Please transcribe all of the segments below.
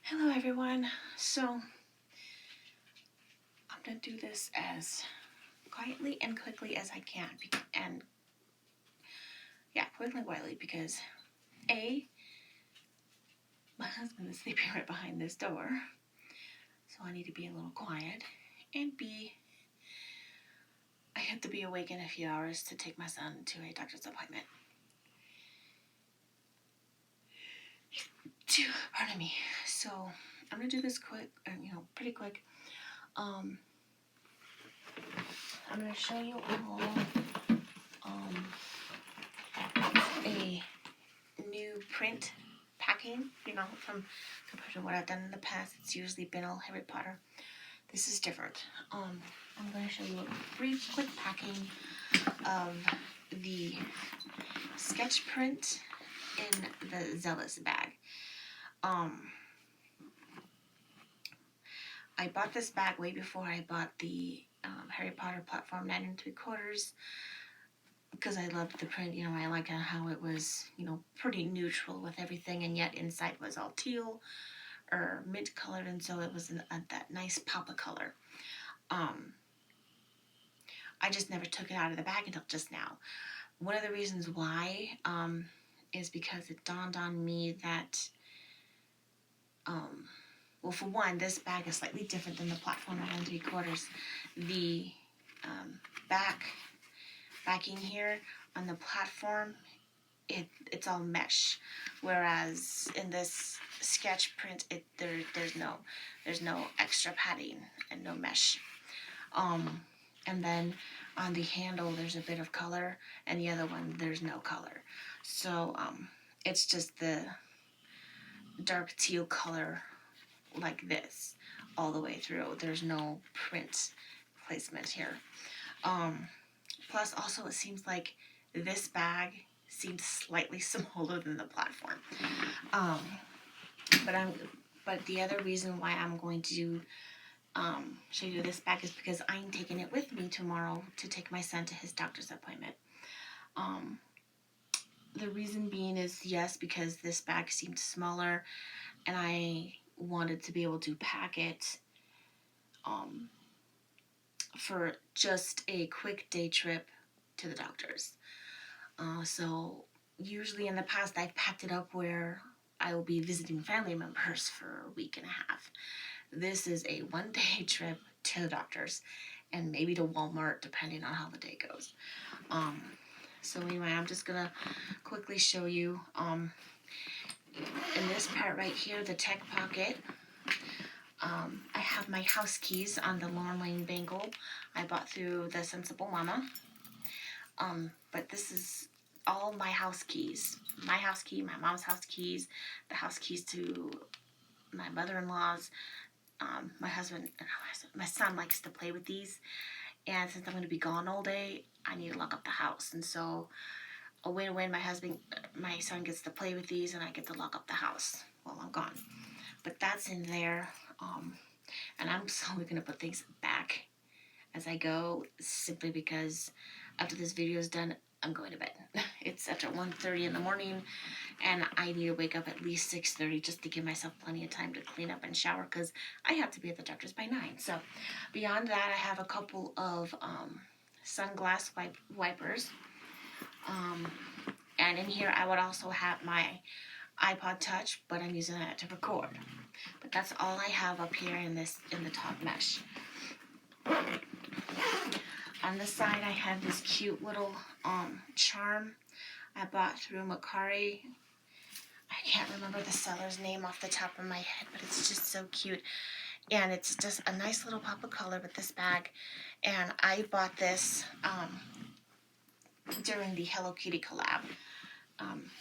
Hello everyone. So I'm going to do this as quietly and quickly as I can. Quickly and quietly because A, my husband is sleeping right behind this door. So I need to be a little quiet. And B, I have to be awake in a few hours to take my son to a doctor's appointment. Pardon me. So I'm going to do this quick, pretty quick. I'm going to show you all a new print packing, compared to what I've done in the past. It's usually been all Harry Potter. This is different. I'm going to show you a brief, quick packing of the sketch print in the Zealous bag. I bought this bag way before I bought the Harry Potter platform 9 3/4 because I loved the print. I liked how it was, pretty neutral with everything, and yet inside was all teal or mint colored, and so it was that nice pop of color. I just never took it out of the bag until just now. One of the reasons why is because it dawned on me that, well, for one, this bag is slightly different than the platform 9 3/4. The backing here on the platform, it's all mesh, whereas in this sketch print, there's no extra padding and no mesh. And then on the handle, there's a bit of color, and the other one, there's no color. So it's just the dark teal color like this all the way through. There's no print placement here. Plus, also, it seems like this bag seems slightly smaller than the platform. But the other reason why I'm going to show you this bag is because I'm taking it with me tomorrow to take my son to his doctor's appointment. The reason being is, yes, because this bag seemed smaller and I wanted to be able to pack it for just a quick day trip to the doctor's. So usually in the past I've packed it up where I will be visiting family members for a week and a half. This is a one-day trip to the doctor's and maybe to Walmart, depending on how the day goes. So anyway, I'm just gonna quickly show you in this part right here, the tech pocket. I have my house keys on the Lauren Lane bangle I bought through the Sensible Mama. But this is all my house keys. My house key, my mom's house keys, the house keys to my mother-in-law's. My son likes to play with these, and since I'm going to be gone all day, I need to lock up the house. And so a win-win. My son gets to play with these, and I get to lock up the house while I'm gone. But that's in there, and I'm slowly going to put things back as I go, simply because after this video is done, I'm going to bed. It's after 1:30 in the morning, and I need to wake up at least 6:30 just to give myself plenty of time to clean up and shower, because I have to be at the doctor's by 9. So beyond that, I have a couple of sunglass wipers. And in here, I would also have my iPod Touch, but I'm using that to record. But that's all I have up here in the top mesh. On the side, I have this cute little charm I bought through Macari. I can't remember the seller's name off the top of my head, but it's just so cute. And it's just a nice little pop of color with this bag. And I bought this during the Hello Kitty collab,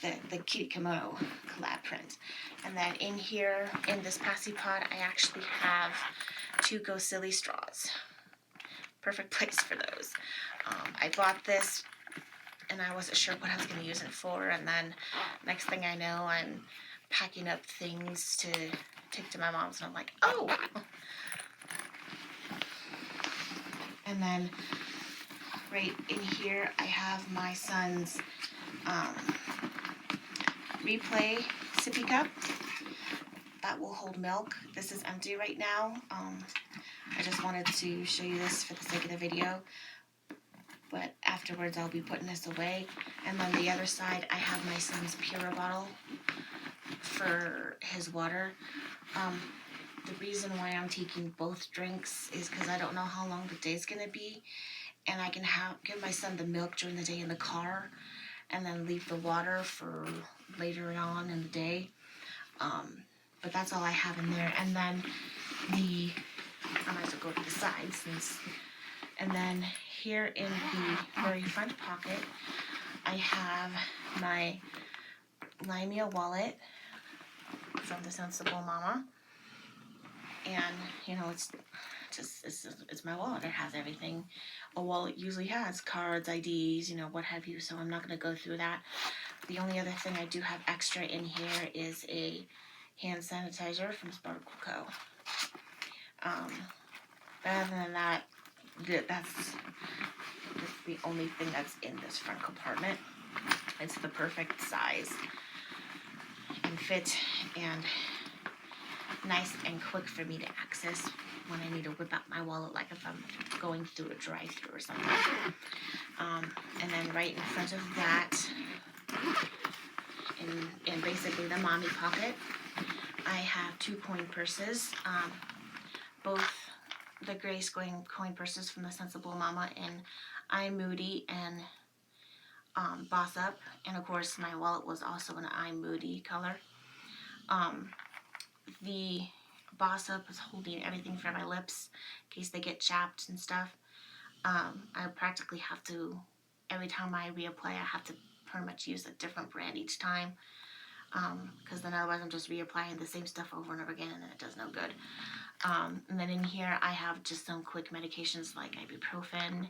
the Kitty Kimono collab print. And then in here, in this Passy Pod, I actually have 2 Go Silly straws. Perfect place for those. I bought this and I wasn't sure what I was going to use it for, and then next thing I know, I'm packing up things to take to my mom's, and I'm like, oh! And then right in here, I have my son's Replay sippy cup. that will hold milk. This is empty right now. I just wanted to show you this for the sake of the video, but afterwards I'll be putting this away. And then the other side, I have my son's Pura bottle for his water. The reason why I'm taking both drinks is because I don't know how long the day's gonna be, and I can give my son the milk during the day in the car, and then leave the water for later on in the day. But that's all I have in there. And then I might as well go to the side and then here in the very front pocket, I have my Limea wallet from the Sensible Mama. And, you know, it's my wallet. It has everything a wallet usually has: cards, IDs, you know, what have you. So I'm not going to go through that. The only other thing I do have extra in here is a hand sanitizer from Sparkle Co. Other than that, that's the only thing that's in this front compartment. It's the perfect size and fit, and nice and quick for me to access when I need to whip out my wallet, like if I'm going through a drive-through or something. And then right in front of that, in basically the mommy pocket, I have 2 coin purses, both the gray coin purses from the Sensible Mama and I'm Moody and Boss Up, and of course my wallet was also an I'm Moody color. The Boss Up is holding everything for my lips in case they get chapped and stuff. I practically have to, every time I reapply, I have to pretty much use a different brand each time, because then otherwise I'm just reapplying the same stuff over and over again, and then it does no good. And then in here I have just some quick medications like ibuprofen,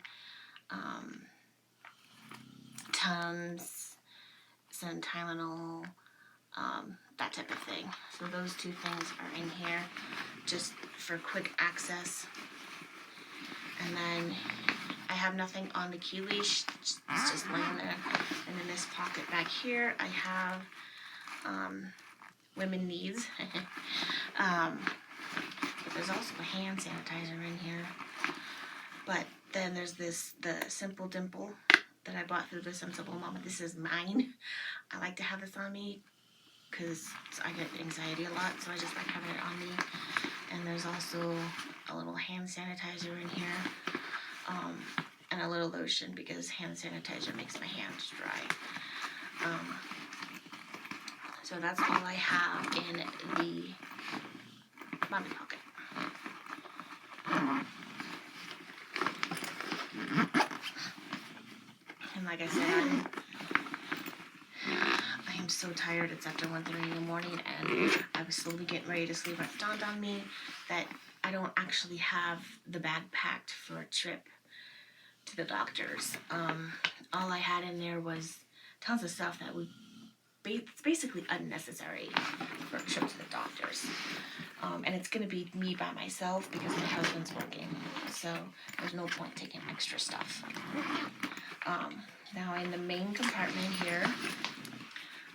Tums, some Tylenol, that type of thing. So those two things are in here just for quick access. And then I have nothing on the key leash, it's just laying there. And in this pocket back here I have women needs. But there's also a hand sanitizer in here. But then there's the Simple Dimple that I bought through the Sensible Mama. This is mine. I like to have this on me because I get anxiety a lot, so I just like having it on me. And there's also a little hand sanitizer in here, and a little lotion because hand sanitizer makes my hands dry. So that's all I have in the mommy pocket. And like I said, I am so tired. It's after 1:30 in the morning, and I was slowly getting ready to sleep. It dawned on me that I don't actually have the bag packed for a trip to the doctor's. All I had in there was tons of stuff that would it's basically unnecessary for a trip to the doctor's. And it's going to be me by myself because my husband's working, so there's no point taking extra stuff. Now in the main compartment here,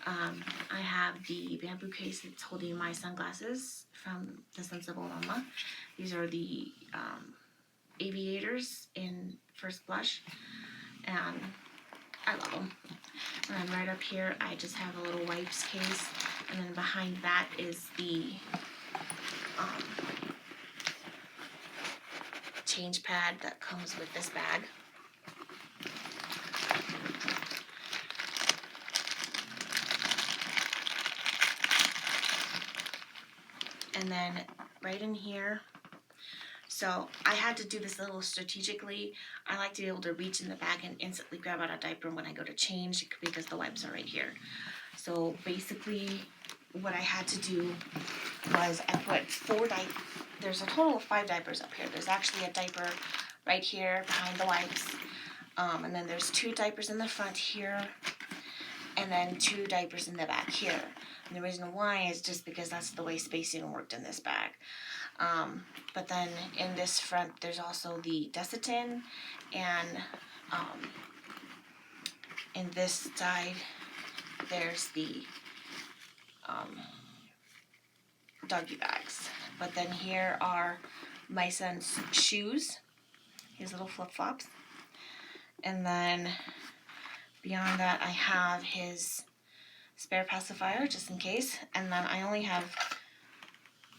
I have the bamboo case that's holding my sunglasses from the Sensible Mama. These are the aviators in First Blush, and I love them. And then right up here I just have a little wipes case, and then behind that is the change pad that comes with this bag. And then right in here, so I had to do this a little strategically. I like to be able to reach in the bag and instantly grab out a diaper when I go to change because the wipes are right here. So basically what I had to do was I put 4 diapers. There's a total of 5 diapers up here. There's actually a diaper right here behind the wipes. And then there's 2 diapers in the front here, and then 2 diapers in the back here. And the reason why is just because that's the way spacing worked in this bag. But then in this front, there's also the Desitin, and in this side, there's the doggy bags. But then here are my son's shoes, his little flip-flops. And then beyond that, I have his spare pacifier, just in case. And then I only have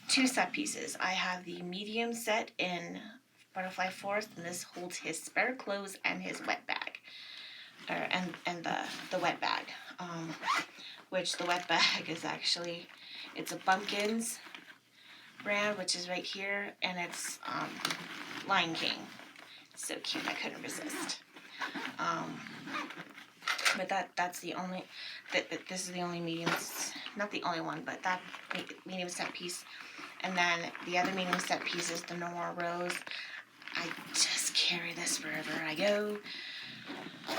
2 set pieces. I have the medium set in Butterfly Forest, and this holds his spare clothes and his wet bag. And the wet bag. Which the wet bag is actually, it's a Bumpkins brand, which is right here, and it's Lion King. So cute, I couldn't resist. But that's the only, this is the only medium, not the only one, but that medium set piece. And then the other medium set piece is the No More Rose. I just carry this wherever I go.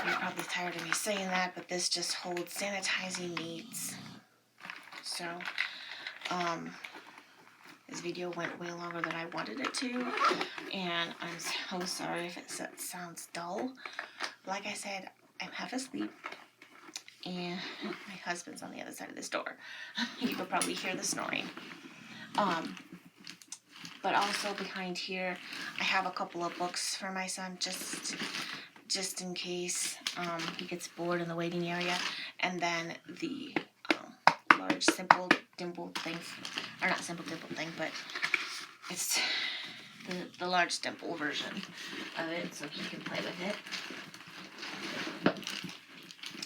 You're probably tired of me saying that, but this just holds sanitizing needs. So, this video went way longer than I wanted it to, and I'm so sorry if it sounds dull. Like I said, I'm half asleep, and my husband's on the other side of this door. You could probably hear the snoring. But also behind here, I have a couple of books for my son, just in case he gets bored in the waiting area. And then the large simple dimple thing, or not simple dimple thing, but it's the large dimple version of it, so he can play with it.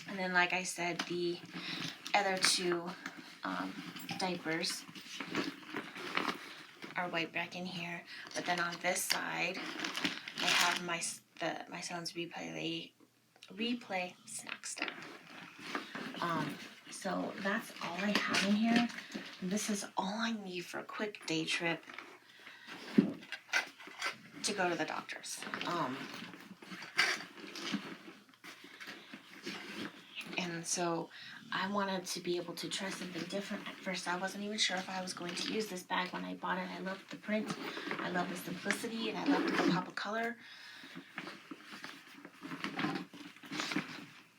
And then, like I said, the other 2 diapers are right back in here. But then on this side, I have my son's replay snack stuff. So that's all I have in here. And this is all I need for a quick day trip to go to the doctor's. And so I wanted to be able to try something different. At first, I wasn't even sure if I was going to use this bag when I bought it. I loved the print, I loved the simplicity, and I loved the pop of color.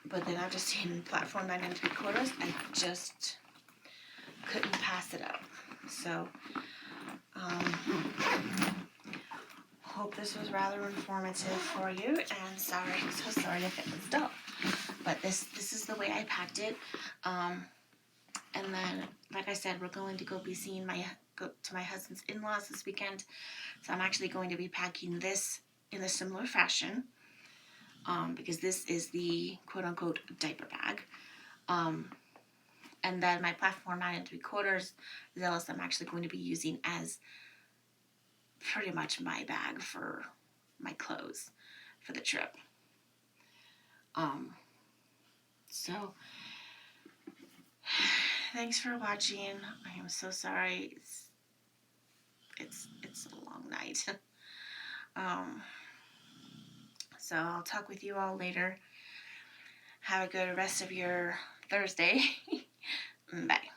But then I've just seen platform 9 3/4. I just couldn't pass it up. So, hope this was rather informative for you. And so sorry if it was dull. But this is the way I packed it. And then, like I said, we're going to go be seeing go to my husband's in-laws this weekend. So I'm actually going to be packing this in a similar fashion. Because this is the quote-unquote diaper bag. And then my platform 9 3/4 Zealous, I'm actually going to be using as pretty much my bag for my clothes for the trip. So thanks for watching. I am so sorry. It's a long night. So I'll talk with you all later. Have a good rest of your Thursday. Bye.